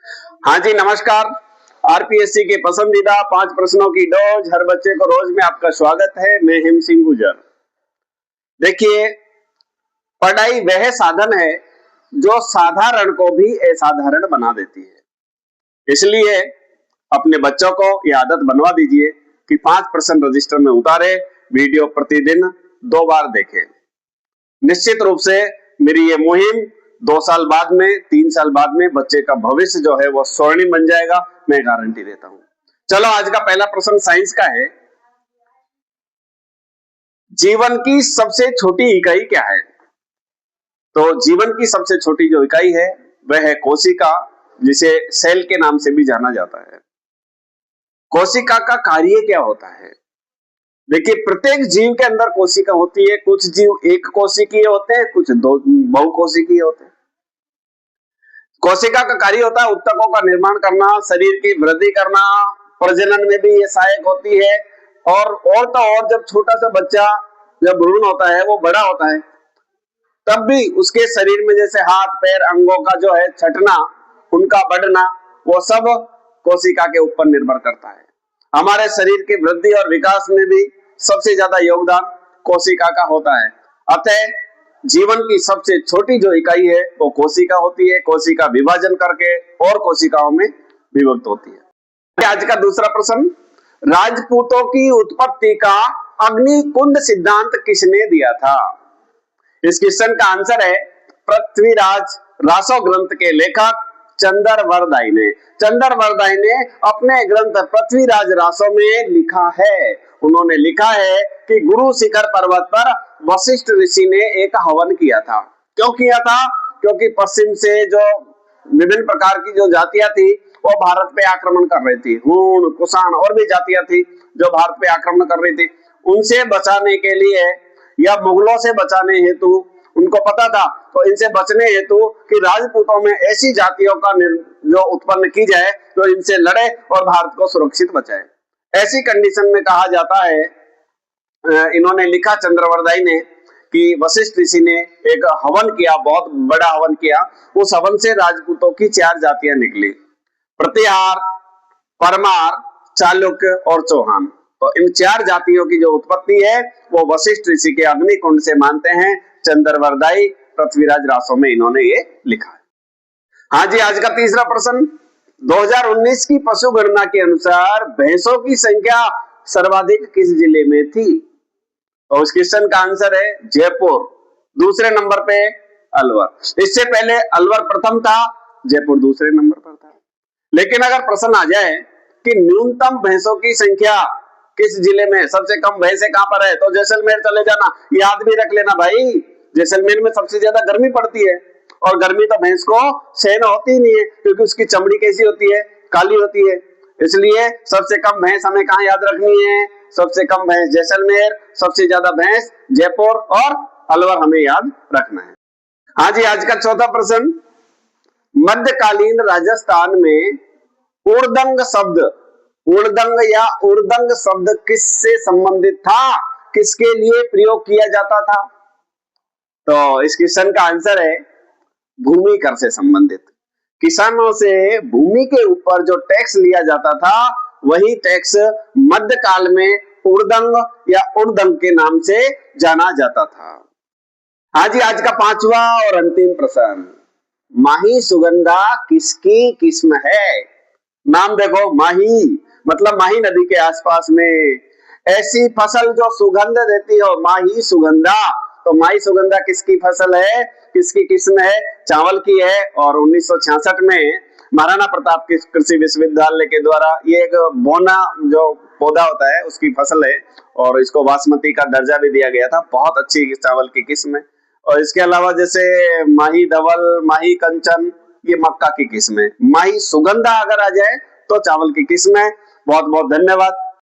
हाँ जी, नमस्कार। आरपीएससी के पसंदीदा 5 प्रश्नों की डोज हर बच्चे को रोज में आपका स्वागत है। मैं हिम सिंह गुजर। देखिए, पढ़ाई वह साधन है जो साधारण को भी असाधारण बना देती है। इसलिए अपने बच्चों को यह आदत बनवा दीजिए कि 5 प्रश्न रजिस्टर में उतारे, वीडियो प्रतिदिन 2 बार देखें। निश्चित रूप से मेरी ये मुहिम 2 साल बाद में, 3 साल बाद में बच्चे का भविष्य जो है वो स्वर्णिम बन जाएगा, मैं गारंटी देता हूं। चलो, आज का पहला प्रश्न साइंस का है। जीवन की सबसे छोटी इकाई क्या है? तो जीवन की सबसे छोटी जो इकाई है वह है कोशिका, जिसे सेल के नाम से भी जाना जाता है। कोशिका का कार्य क्या होता है? देखिए, प्रत्येक जीव के अंदर कोशिका होती है। कुछ जीव एक कोशिकीय होते हैं, कुछ दो बहुकोशिकीय होते हैं। कोशिका का कार्य होता है उत्तकों का निर्माण करना, शरीर की वृद्धि करना, प्रजनन में भी ये सहायक होती है। और तो और जब छोटा सा बच्चा जब भ्रूण होता है, वो बड़ा होता है, तब भी उसके शरीर में जैसे हाथ पैर अंगों का जो है छटना, उनका बढ़ना, वो सब कोशिका के ऊपर निर्भर करता है। हमारे शरीर की वृद्धि और विकास में भी सबसे ज्यादा योगदान कोशिका का होता है। अतः जीवन की सबसे छोटी जो इकाई है वो कोशिका होती है। कोशिका विभाजन करके और कोशिकाओं में विभक्त होती है। आज का दूसरा प्रश्न, राजपूतों की उत्पत्ति का अग्निकुंड सिद्धांत किसने दिया था? इस क्वेश्चन का आंसर है पृथ्वीराज रासो ग्रंथ के लेखक चंद्रवरदाई ने। चंद्रवरदाई ने अपने ग्रंथ पृथ्वीराज रासो में लिखा है, उन्होंने लिखा है कि गुरु शिखर पर्वत पर वशिष्ठ ऋषि ने एक हवन किया था। क्यों किया था? क्योंकि पश्चिम से जो विभिन्न प्रकार की जो जातियां थी वो भारत पे आक्रमण कर रही थी। हूण, कुषाण और भी जातियां थी जो भारत पे आक्रमण कर रही थी। उनसे बचाने के लिए या मुगलों से बचाने हेतु उनको पता था, तो इनसे बचने हेतु कि राजपूतों में ऐसी जातियों का जो उत्पन्न की जाए जो इनसे लड़े और भारत को सुरक्षित बचाए। ऐसी कंडीशन में कहा जाता है, इन्होंने लिखा चंद्रवरदाई ने कि वशिष्ठ ऋषि ने एक हवन किया, बहुत बड़ा हवन किया। उस हवन से राजपूतों की 4 जातियां निकली, प्रतिहार, परमार, चालुक्य और चौहान। तो इन 4 जातियों की जो उत्पत्ति है वो वशिष्ठ ऋषि के अग्निकुंड से मानते हैं। चंद्रवरदाई पृथ्वीराज रासो में इन्होंने ये लिखा है। हाँ जी, आज का तीसरा प्रश्न, 2019 की पशु गणना के अनुसार भैंसों की संख्या सर्वाधिक किस जिले में थी? तो उस क्वेश्चन का आंसर है जयपुर, दूसरे नंबर पे अलवर। इससे पहले अलवर प्रथम था, जयपुर दूसरे नंबर पर था। लेकिन अगर प्रश्न आ जाए कि न्यूनतम भैंसों की संख्या किस जिले में, सबसे कम भैंसें कहां पर है, तो जैसलमेर चले जाना, याद भी रख लेना भाई। जैसलमेर में सबसे ज्यादा गर्मी पड़ती है और गर्मी तो भैंस को सहन होती ही नहीं है, क्योंकि उसकी चमड़ी कैसी होती है, काली होती है। इसलिए सबसे कम भैंस हमें कहां याद रखनी है? सबसे कम भैंस जैसलमेर, सबसे ज्यादा भैंस जयपुर और अलवर हमें याद रखना है। हाँ जी, आज का चौथा प्रश्न, मध्यकालीन राजस्थान में उर्दंग या उर्दंग शब्द किससे संबंधित था, किसके लिए प्रयोग किया जाता था? तो इस क्वेश्चन का आंसर है भूमि कर से संबंधित। किसानों से भूमि के ऊपर जो टैक्स लिया जाता था, वही टैक्स मध्यकाल में उर्दंग या उर्दंग के नाम से जाना जाता था। हाँ जी, आज का 5वां और अंतिम प्रश्न, माही सुगंधा किसकी किस्म है? नाम देखो, माही मतलब माही नदी के आसपास में ऐसी फसल जो सुगंध देती हो, माही सुगंधा। तो माही सुगंधा किसकी फसल है, किसकी किस्म है? चावल की है। और 1966 में महाराणा प्रताप के कृषि विश्वविद्यालय के द्वारा ये एक बोना जो पौधा होता है उसकी फसल है, और इसको बासमती का दर्जा भी दिया गया था। बहुत अच्छी चावल की किस्म है। और इसके अलावा जैसे माही धवल, माही कंचन, ये मक्का की किस्म है। माही सुगंधा अगर आ जाए तो चावल की किस्म है। बहुत बहुत धन्यवाद।